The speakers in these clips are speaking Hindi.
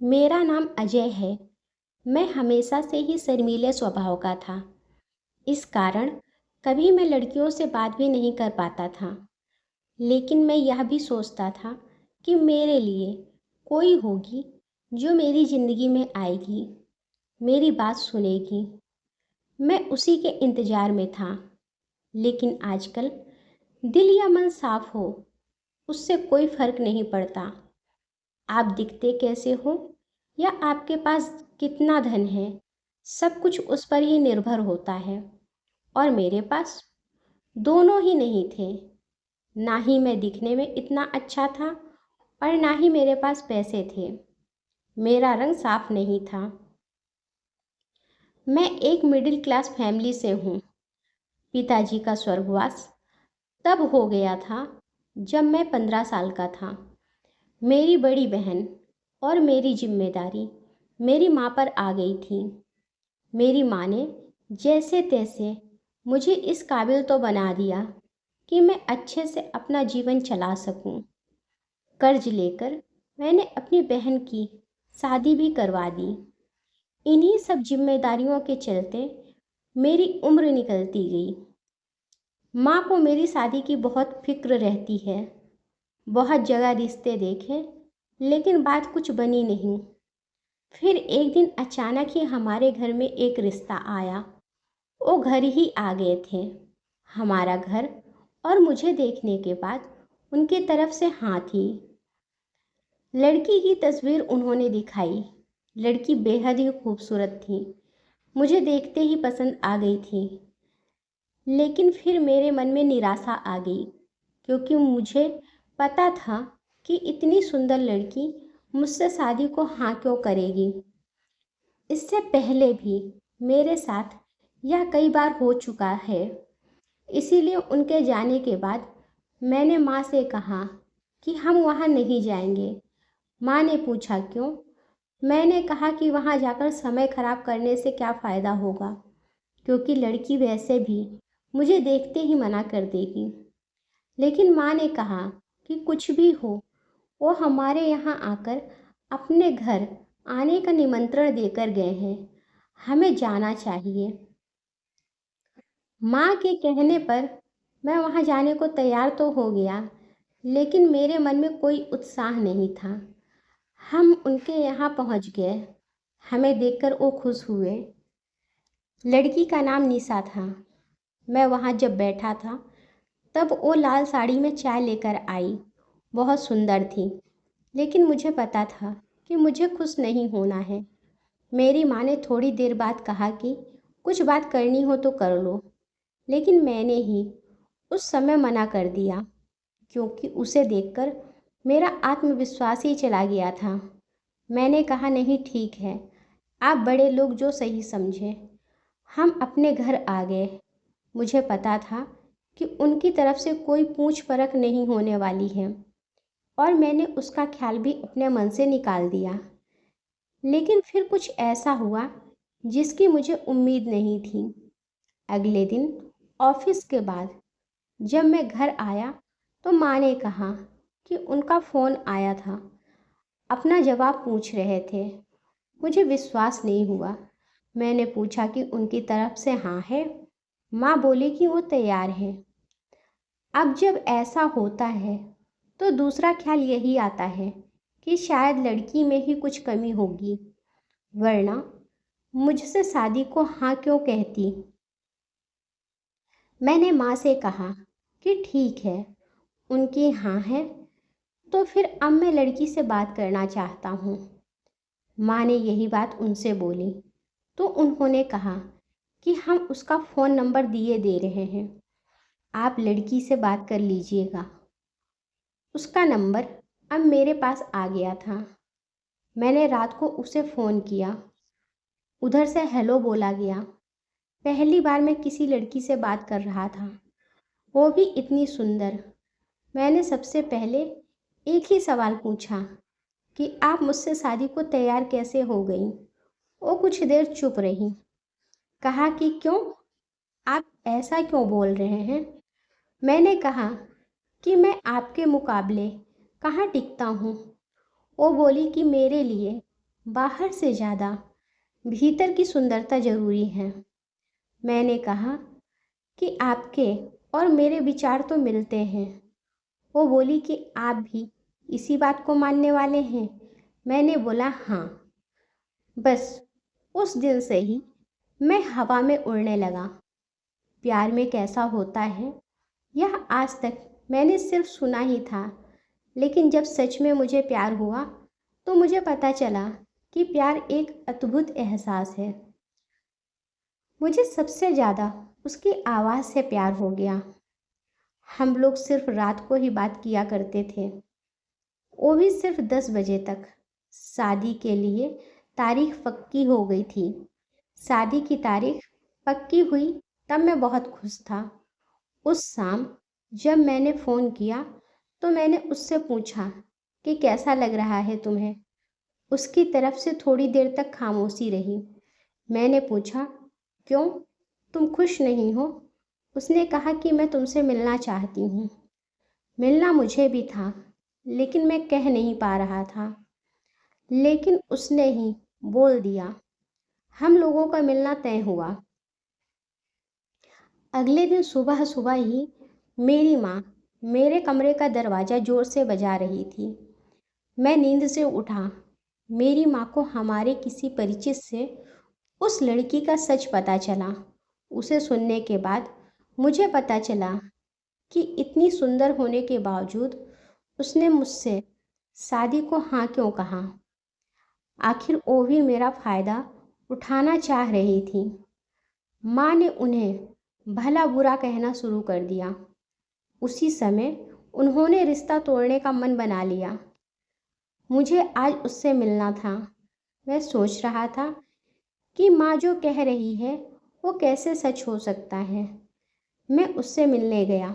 मेरा नाम अजय है। मैं हमेशा से ही शर्मीले स्वभाव का था। इस कारण कभी मैं लड़कियों से बात भी नहीं कर पाता था। लेकिन मैं यह भी सोचता था कि मेरे लिए कोई होगी जो मेरी ज़िंदगी में आएगी, मेरी बात सुनेगी। मैं उसी के इंतज़ार में था। लेकिन आजकल दिल या मन साफ हो, उससे कोई फ़र्क नहीं पड़ता। आप दिखते कैसे हो या आपके पास कितना धन है, सब कुछ उस पर ही निर्भर होता है। और मेरे पास दोनों ही नहीं थे। ना ही मैं दिखने में इतना अच्छा था और ना ही मेरे पास पैसे थे। मेरा रंग साफ नहीं था। मैं एक मिडिल क्लास फैमिली से हूँ। पिताजी का स्वर्गवास तब हो गया था जब मैं 15 साल का था। मेरी बड़ी बहन और मेरी जिम्मेदारी मेरी माँ पर आ गई थी। मेरी माँ ने जैसे तैसे मुझे इस काबिल तो बना दिया कि मैं अच्छे से अपना जीवन चला सकूं। कर्ज लेकर मैंने अपनी बहन की शादी भी करवा दी। इन्हीं सब जिम्मेदारियों के चलते मेरी उम्र निकलती गई। माँ को मेरी शादी की बहुत फिक्र रहती है। बहुत जगह रिश्ते देखे, लेकिन बात कुछ बनी नहीं। फिर एक दिन अचानक ही हमारे घर में एक रिश्ता आया। वो घर ही आ गए थे। हमारा घर और मुझे देखने के बाद उनकी तरफ से हाँ थी। लड़की की तस्वीर उन्होंने दिखाई। लड़की बेहद ही खूबसूरत थी। मुझे देखते ही पसंद आ गई थी। लेकिन फिर मेरे मन में निराशा आ गई, क्योंकि मुझे पता था कि इतनी सुंदर लड़की मुझसे शादी को हाँ क्यों करेगी। इससे पहले भी मेरे साथ यह कई बार हो चुका है। इसीलिए उनके जाने के बाद मैंने माँ से कहा कि हम वहाँ नहीं जाएंगे। माँ ने पूछा क्यों? मैंने कहा कि वहाँ जाकर समय खराब करने से क्या फ़ायदा होगा, क्योंकि लड़की वैसे भी मुझे देखते ही मना कर देगी। लेकिन माँ ने कहा कि कुछ भी हो, वो हमारे यहाँ आकर अपने घर आने का निमंत्रण देकर गए हैं, हमें जाना चाहिए। माँ के कहने पर मैं वहाँ जाने को तैयार तो हो गया, लेकिन मेरे मन में कोई उत्साह नहीं था। हम उनके यहाँ पहुँच गए। हमें देखकर वो खुश हुए। लड़की का नाम निशा था। मैं वहाँ जब बैठा था तब वो लाल साड़ी में चाय लेकर आई। बहुत सुंदर थी। लेकिन मुझे पता था कि मुझे खुश नहीं होना है। मेरी माँ ने थोड़ी देर बाद कहा कि कुछ बात करनी हो तो कर लो, लेकिन मैंने ही उस समय मना कर दिया, क्योंकि उसे देखकर मेरा आत्मविश्वास ही चला गया था। मैंने कहा नहीं, ठीक है, आप बड़े लोग जो सही समझें। हम अपने घर आ गए। मुझे पता था कि उनकी तरफ से कोई पूछ परख नहीं होने वाली है, और मैंने उसका ख्याल भी अपने मन से निकाल दिया। लेकिन फिर कुछ ऐसा हुआ जिसकी मुझे उम्मीद नहीं थी। अगले दिन ऑफिस के बाद जब मैं घर आया तो माँ ने कहा कि उनका फ़ोन आया था, अपना जवाब पूछ रहे थे। मुझे विश्वास नहीं हुआ। मैंने पूछा कि उनकी तरफ से हाँ है। माँ बोली कि वो तैयार है। अब जब ऐसा होता है तो दूसरा ख्याल यही आता है कि शायद लड़की में ही कुछ कमी होगी, वरना मुझसे शादी को हाँ क्यों कहती। मैंने माँ से कहा कि ठीक है, उनकी हाँ है तो फिर अब मैं लड़की से बात करना चाहता हूँ। माँ ने यही बात उनसे बोली तो उन्होंने कहा कि हम उसका फ़ोन नंबर दिए दे रहे हैं, आप लड़की से बात कर लीजिएगा। उसका नंबर अब मेरे पास आ गया था। मैंने रात को उसे फ़ोन किया। उधर से हेलो बोला गया। पहली बार मैं किसी लड़की से बात कर रहा था, वो भी इतनी सुंदर। मैंने सबसे पहले एक ही सवाल पूछा कि आप मुझसे शादी को तैयार कैसे हो गई। वो कुछ देर चुप रही। कहा कि क्यों, आप ऐसा क्यों बोल रहे हैं? मैंने कहा कि मैं आपके मुकाबले कहाँ टिकता हूँ। वो बोली कि मेरे लिए बाहर से ज़्यादा भीतर की सुंदरता ज़रूरी है। मैंने कहा कि आपके और मेरे विचार तो मिलते हैं। वो बोली कि आप भी इसी बात को मानने वाले हैं। मैंने बोला हाँ। बस उस दिन से ही मैं हवा में उड़ने लगा। प्यार में कैसा होता है यह आज तक मैंने सिर्फ सुना ही था, लेकिन जब सच में मुझे प्यार हुआ तो मुझे पता चला कि प्यार एक अद्भुत एहसास है। मुझे सबसे ज़्यादा उसकी आवाज़ से प्यार हो गया। हम लोग सिर्फ रात को ही बात किया करते थे, वो भी सिर्फ 10 बजे तक। शादी के लिए तारीख पक्की हो गई थी। शादी की तारीख पक्की हुई तब मैं बहुत खुश था। उस शाम जब मैंने फ़ोन किया तो मैंने उससे पूछा कि कैसा लग रहा है तुम्हें। उसकी तरफ से थोड़ी देर तक खामोशी रही। मैंने पूछा, क्यों, तुम खुश नहीं हो? उसने कहा कि मैं तुमसे मिलना चाहती हूँ। मिलना मुझे भी था, लेकिन मैं कह नहीं पा रहा था। लेकिन उसने ही बोल दिया। हम लोगों का मिलना तय हुआ। अगले दिन सुबह सुबह ही मेरी माँ मेरे कमरे का दरवाज़ा ज़ोर से बजा रही थी। मैं नींद से उठा। मेरी माँ को हमारे किसी परिचित से उस लड़की का सच पता चला। उसे सुनने के बाद मुझे पता चला कि इतनी सुंदर होने के बावजूद उसने मुझसे शादी को हाँ क्यों कहा। आखिर वो भी मेरा फ़ायदा उठाना चाह रही थी। माँ ने उन्हें भला बुरा कहना शुरू कर दिया। उसी समय उन्होंने रिश्ता तोड़ने का मन बना लिया। मुझे आज उससे मिलना था। मैं सोच रहा था कि माँ जो कह रही है वो कैसे सच हो सकता है। मैं उससे मिलने गया।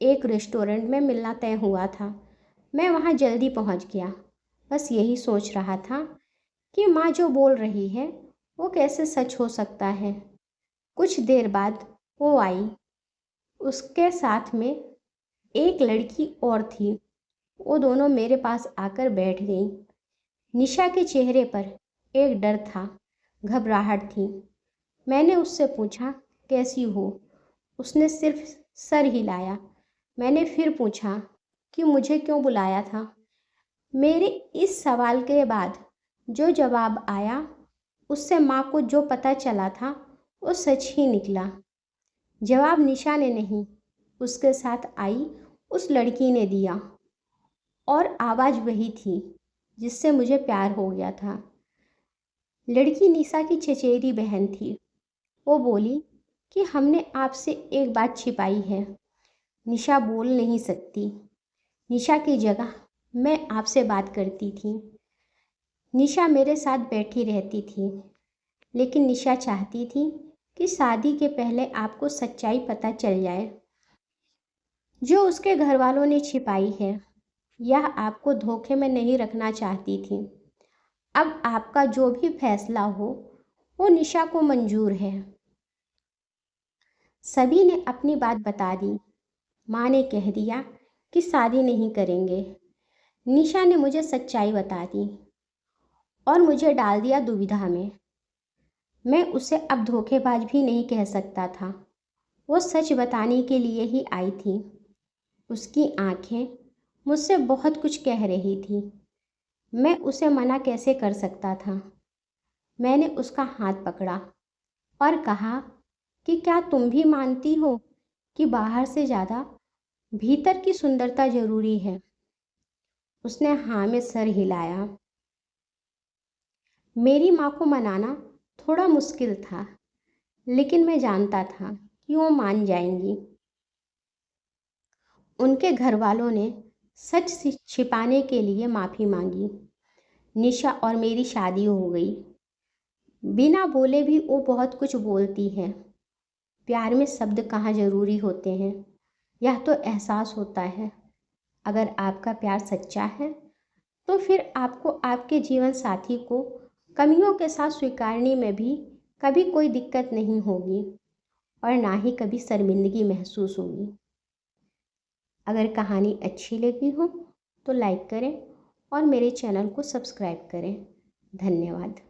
एक रेस्टोरेंट में मिलना तय हुआ था। मैं वहाँ जल्दी पहुँच गया। बस यही सोच रहा था कि माँ जो बोल रही है वो कैसे सच हो सकता है। कुछ देर बाद वो आई। उसके साथ में एक लड़की और थी। वो दोनों मेरे पास आकर बैठ गईं। निशा के चेहरे पर एक डर था, घबराहट थी। मैंने उससे पूछा, कैसी हो? उसने सिर्फ सर हिलाया। मैंने फिर पूछा कि मुझे क्यों बुलाया था। मेरे इस सवाल के बाद जो जवाब आया उससे माँ को जो पता चला था वो सच ही निकला। जवाब निशा ने नहीं, उसके साथ आई उस लड़की ने दिया। और आवाज़ वही थी जिससे मुझे प्यार हो गया था। लड़की निशा की चचेरी बहन थी। वो बोली कि हमने आपसे एक बात छिपाई है। निशा बोल नहीं सकती। निशा की जगह मैं आपसे बात करती थी। निशा मेरे साथ बैठी रहती थी, लेकिन निशा चाहती थी कि शादी के पहले आपको सच्चाई पता चल जाए जो उसके घर वालों ने छिपाई है। यह आपको धोखे में नहीं रखना चाहती थी। अब आपका जो भी फैसला हो वो निशा को मंजूर है। सभी ने अपनी बात बता दी। माँ ने कह दिया कि शादी नहीं करेंगे। निशा ने मुझे सच्चाई बता दी और मुझे डाल दिया दुविधा में। मैं उसे अब धोखेबाज भी नहीं कह सकता था। वो सच बताने के लिए ही आई थी। उसकी आंखें मुझसे बहुत कुछ कह रही थी। मैं उसे मना कैसे कर सकता था। मैंने उसका हाथ पकड़ा और कहा कि क्या तुम भी मानती हो कि बाहर से ज़्यादा भीतर की सुंदरता ज़रूरी है। उसने हाँ में सर हिलाया। मेरी माँ को मनाना थोड़ा मुश्किल था, लेकिन मैं जानता था कि वो मान जाएंगी। उनके घर वालों ने सच छिपाने के लिए माफ़ी मांगी। निशा और मेरी शादी हो गई। बिना बोले भी वो बहुत कुछ बोलती है। प्यार में शब्द कहाँ ज़रूरी होते हैं, यह तो एहसास होता है। अगर आपका प्यार सच्चा है तो फिर आपको आपके जीवन साथी को कमियों के साथ स्वीकारने में भी कभी कोई दिक्कत नहीं होगी और ना ही कभी शर्मिंदगी महसूस होगी। अगर कहानी अच्छी लगी हो तो लाइक करें और मेरे चैनल को सब्सक्राइब करें। धन्यवाद।